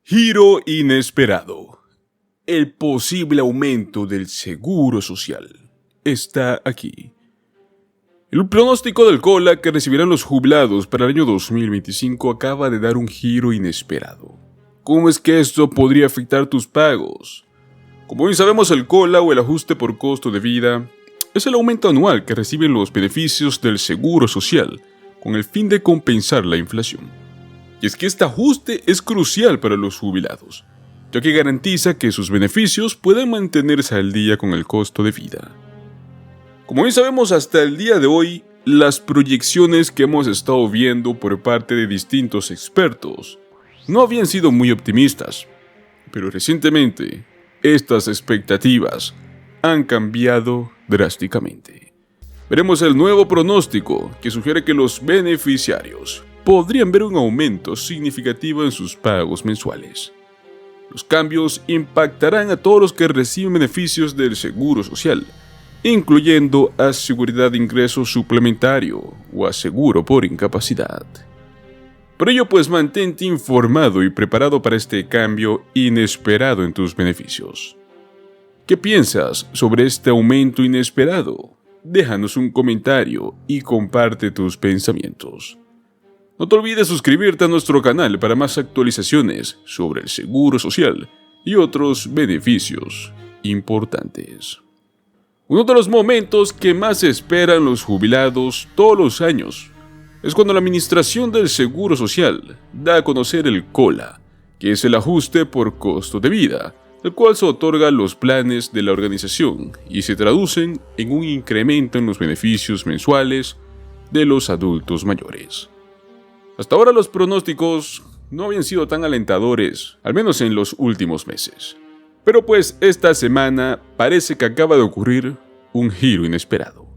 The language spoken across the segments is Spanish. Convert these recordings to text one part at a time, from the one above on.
Giro inesperado. El posible aumento del seguro social está aquí. El pronóstico del COLA que recibirán los jubilados para el año 2025 acaba de dar un giro inesperado. ¿Cómo es que esto podría afectar tus pagos? Como bien sabemos, el COLA o el ajuste por costo de vida es el aumento anual que reciben los beneficios del seguro social con el fin de compensar la inflación. Y es que este ajuste es crucial para los jubilados, ya que garantiza que sus beneficios puedan mantenerse al día con el costo de vida. Como bien sabemos, hasta el día de hoy, las proyecciones que hemos estado viendo por parte de distintos expertos no habían sido muy optimistas, pero recientemente estas expectativas han cambiado drásticamente. Veremos el nuevo pronóstico que sugiere que los beneficiarios podrían ver un aumento significativo en sus pagos mensuales. Los cambios impactarán a todos los que reciben beneficios del seguro social, incluyendo a seguridad de ingreso suplementario o a seguro por incapacidad. Por ello, pues mantente informado y preparado para este cambio inesperado en tus beneficios. ¿Qué piensas sobre este aumento inesperado? Déjanos un comentario y comparte tus pensamientos. No te olvides suscribirte a nuestro canal para más actualizaciones sobre el seguro social y otros beneficios importantes. Uno de los momentos que más esperan los jubilados todos los años es cuando la Administración del Seguro Social da a conocer el COLA, que es el ajuste por costo de vida, el cual se otorga a los planes de la organización y se traducen en un incremento en los beneficios mensuales de los adultos mayores. Hasta ahora los pronósticos no habían sido tan alentadores, al menos en los últimos meses. Pero pues esta semana parece que acaba de ocurrir un giro inesperado.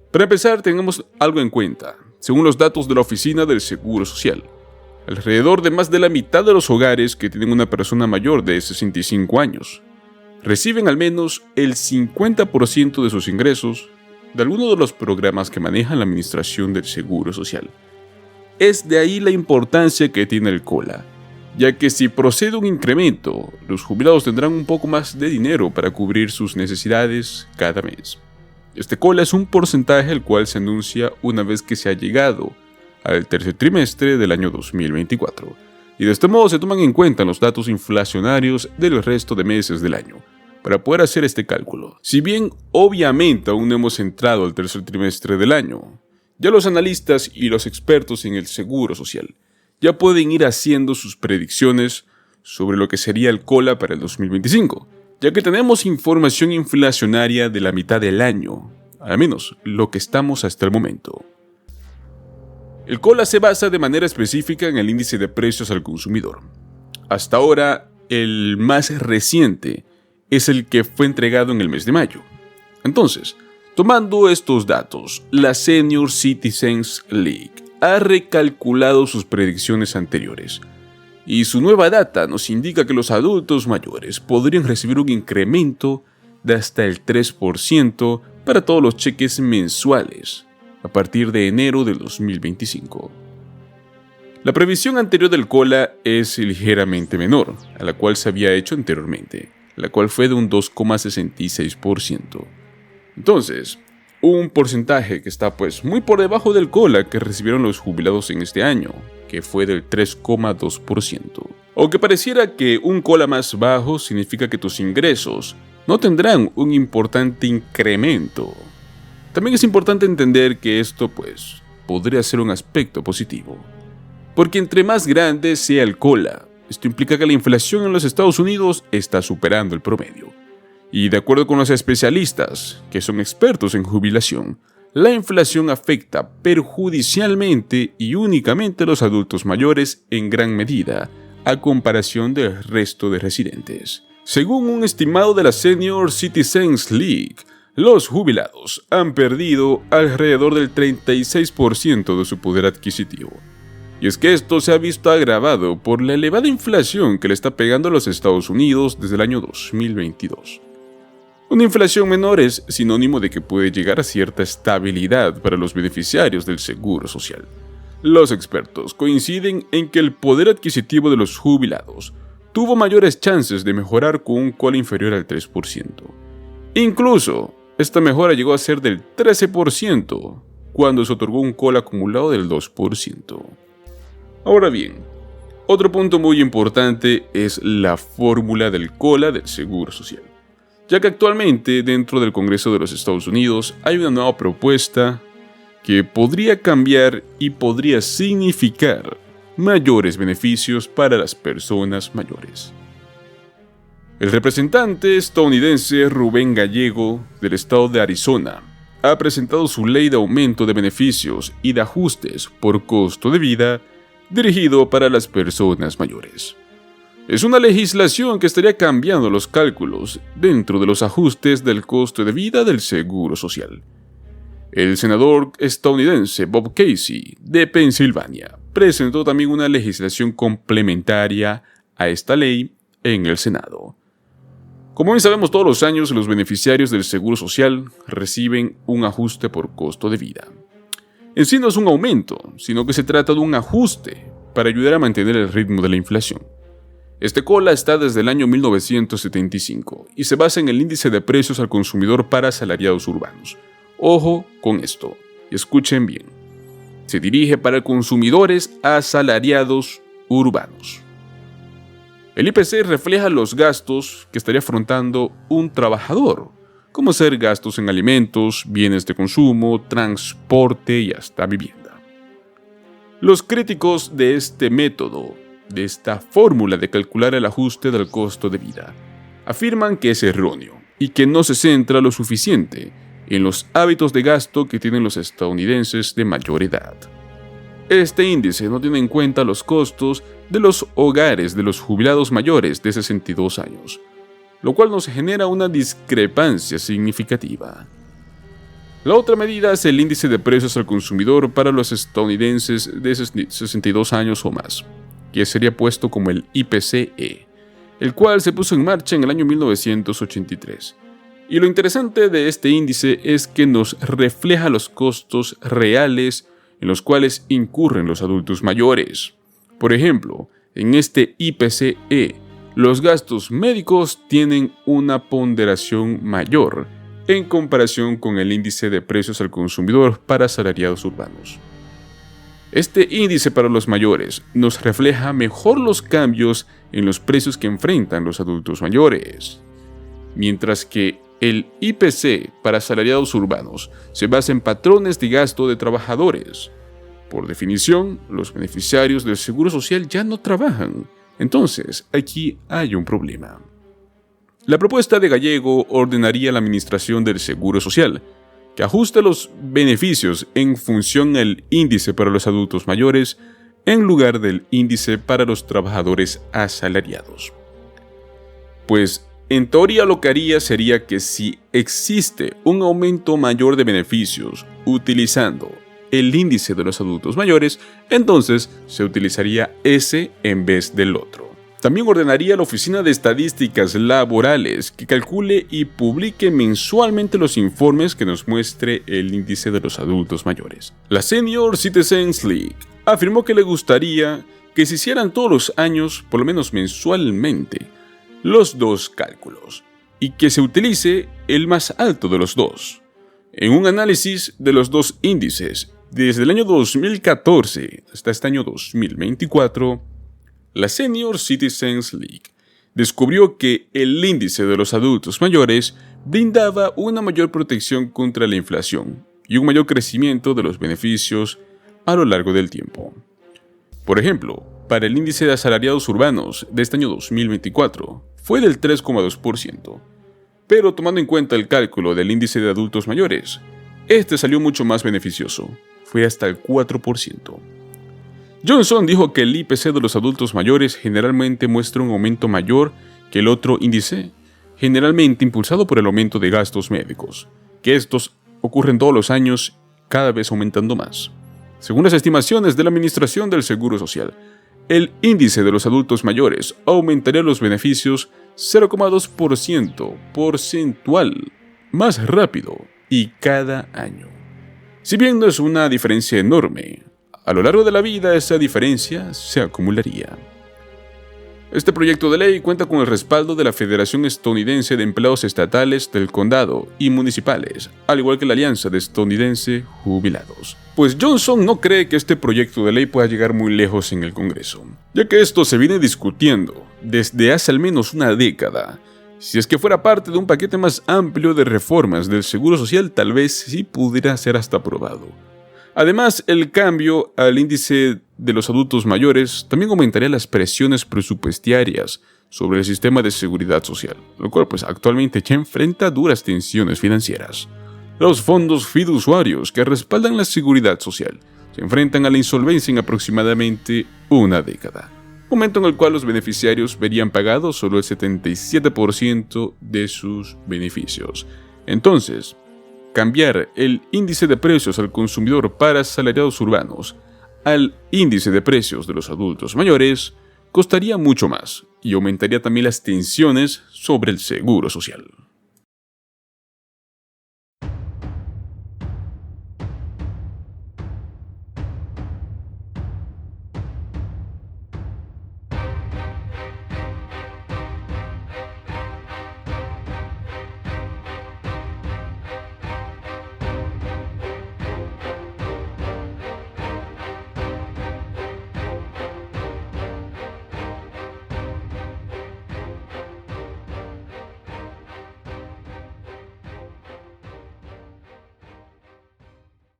Para empezar, tengamos algo en cuenta. Según los datos de la Oficina del Seguro Social, alrededor de más de la mitad de los hogares que tienen una persona mayor de 65 años reciben al menos el 50% de sus ingresos de alguno de los programas que maneja la Administración del Seguro Social. Es de ahí la importancia que tiene el COLA, ya que si procede un incremento, los jubilados tendrán un poco más de dinero para cubrir sus necesidades cada mes. Este COLA es un porcentaje el cual se anuncia una vez que se ha llegado al tercer trimestre del año 2024, y de este modo se toman en cuenta los datos inflacionarios del resto de meses del año, para poder hacer este cálculo. Si bien obviamente aún no hemos entrado al tercer trimestre del año, ya los analistas y los expertos en el seguro social ya pueden ir haciendo sus predicciones sobre lo que sería el COLA para el 2025, ya que tenemos información inflacionaria de la mitad del año, al menos lo que estamos hasta el momento. El COLA se basa de manera específica en el índice de precios al consumidor. Hasta ahora, el más reciente es el que fue entregado en el mes de mayo. Entonces, tomando estos datos, la Senior Citizens League ha recalculado sus predicciones anteriores, y su nueva data nos indica que los adultos mayores podrían recibir un incremento de hasta el 3% para todos los cheques mensuales a partir de enero del 2025. La previsión anterior del COLA es ligeramente menor a la cual se había hecho anteriormente, la cual fue de un 2,66%. Entonces, un porcentaje que está pues muy por debajo del COLA que recibieron los jubilados en este año, que fue del 3,2%. Aunque pareciera que un COLA más bajo significa que tus ingresos no tendrán un importante incremento, también es importante entender que esto pues podría ser un aspecto positivo, porque entre más grande sea el COLA, esto implica que la inflación en los Estados Unidos está superando el promedio. Y de acuerdo con los especialistas, que son expertos en jubilación, la inflación afecta perjudicialmente y únicamente a los adultos mayores en gran medida, a comparación del resto de residentes. Según un estimado de la Senior Citizens League, los jubilados han perdido alrededor del 36% de su poder adquisitivo. Y es que esto se ha visto agravado por la elevada inflación que le está pegando a los Estados Unidos desde el año 2022. Una inflación menor es sinónimo de que puede llegar a cierta estabilidad para los beneficiarios del seguro social. Los expertos coinciden en que el poder adquisitivo de los jubilados tuvo mayores chances de mejorar con un COLA inferior al 3%. Incluso, esta mejora llegó a ser del 13% cuando se otorgó un COLA acumulado del 2%. Ahora bien, otro punto muy importante es la fórmula del COLA del Seguro Social, ya que actualmente dentro del Congreso de los Estados Unidos hay una nueva propuesta que podría cambiar y podría significar mayores beneficios para las personas mayores. El representante estadounidense Rubén Gallego, del estado de Arizona, ha presentado su ley de aumento de beneficios y de ajustes por costo de vida dirigido para las personas mayores. Es una legislación que estaría cambiando los cálculos dentro de los ajustes del costo de vida del Seguro Social. El senador estadounidense Bob Casey, de Pensilvania, presentó también una legislación complementaria a esta ley en el Senado. Como bien sabemos, todos los años los beneficiarios del Seguro Social reciben un ajuste por costo de vida. En sí no es un aumento, sino que se trata de un ajuste para ayudar a mantener el ritmo de la inflación. Este COLA está desde el año 1975 y se basa en el índice de precios al consumidor para asalariados urbanos. Ojo con esto, y escuchen bien. Se dirige para consumidores asalariados urbanos. El IPC refleja los gastos que estaría afrontando un trabajador, como ser gastos en alimentos, bienes de consumo, transporte y hasta vivienda. Los críticos de este método, de esta fórmula de calcular el ajuste del costo de vida, afirman que es erróneo y que no se centra lo suficiente en los hábitos de gasto que tienen los estadounidenses de mayor edad. Este índice no tiene en cuenta los costos de los hogares de los jubilados mayores de 62 años, lo cual nos genera una discrepancia significativa. La otra medida es el índice de precios al consumidor para los estadounidenses de 62 años o más, que sería puesto como el IPC-E, el cual se puso en marcha en el año 1983. Y lo interesante de este índice es que nos refleja los costos reales en los cuales incurren los adultos mayores. Por ejemplo, en este IPC-E, los gastos médicos tienen una ponderación mayor en comparación con el índice de precios al consumidor para asalariados urbanos. Este índice para los mayores nos refleja mejor los cambios en los precios que enfrentan los adultos mayores, mientras que el IPC para asalariados urbanos se basa en patrones de gasto de trabajadores. Por definición, los beneficiarios del Seguro Social ya no trabajan. Entonces, aquí hay un problema. La propuesta de Gallego ordenaría a la Administración del Seguro Social que ajuste los beneficios en función al índice para los adultos mayores en lugar del índice para los trabajadores asalariados. Pues, en teoría lo que haría sería que si existe un aumento mayor de beneficios utilizando el índice de los adultos mayores, entonces se utilizaría ese en vez del otro. También ordenaría a la Oficina de Estadísticas Laborales que calcule y publique mensualmente los informes que nos muestre el índice de los adultos mayores. La Senior Citizens League afirmó que le gustaría que se hicieran todos los años, por lo menos mensualmente, los dos cálculos, y que se utilice el más alto de los dos. En un análisis de los dos índices, desde el año 2014 hasta este año 2024, la Senior Citizens League descubrió que el índice de los adultos mayores brindaba una mayor protección contra la inflación y un mayor crecimiento de los beneficios a lo largo del tiempo. Por ejemplo, para el índice de asalariados urbanos de este año 2024 fue del 3,2%, pero tomando en cuenta el cálculo del índice de adultos mayores, este salió mucho más beneficioso, fue hasta el 4%. Johnson dijo que el IPC de los adultos mayores generalmente muestra un aumento mayor que el otro índice, generalmente impulsado por el aumento de gastos médicos, que estos ocurren todos los años, cada vez aumentando más. Según las estimaciones de la Administración del Seguro Social, el índice de los adultos mayores aumentaría los beneficios 0,2% porcentual más rápido y cada año. Si bien no es una diferencia enorme, A lo largo de la vida esa diferencia se acumularía. Este proyecto de ley cuenta con el respaldo de la Federación Estadounidense de Empleados Estatales del Condado y Municipales, al igual que la Alianza de Estadounidense Jubilados. Pues Johnson no cree que este proyecto de ley pueda llegar muy lejos en el Congreso, ya que esto se viene discutiendo desde hace al menos una década. Si es que fuera parte de un paquete más amplio de reformas del Seguro Social, tal vez sí pudiera ser hasta aprobado. Además, el cambio al índice de los adultos mayores también aumentaría las presiones presupuestarias sobre el sistema de seguridad social, lo cual pues actualmente ya enfrenta duras tensiones financieras. Los fondos fiduciarios que respaldan la seguridad social se enfrentan a la insolvencia en aproximadamente una década, momento en el cual los beneficiarios verían pagados solo el 77% de sus beneficios. Entonces, cambiar el índice de precios al consumidor para asalariados urbanos al índice de precios de los adultos mayores costaría mucho más y aumentaría también las tensiones sobre el seguro social.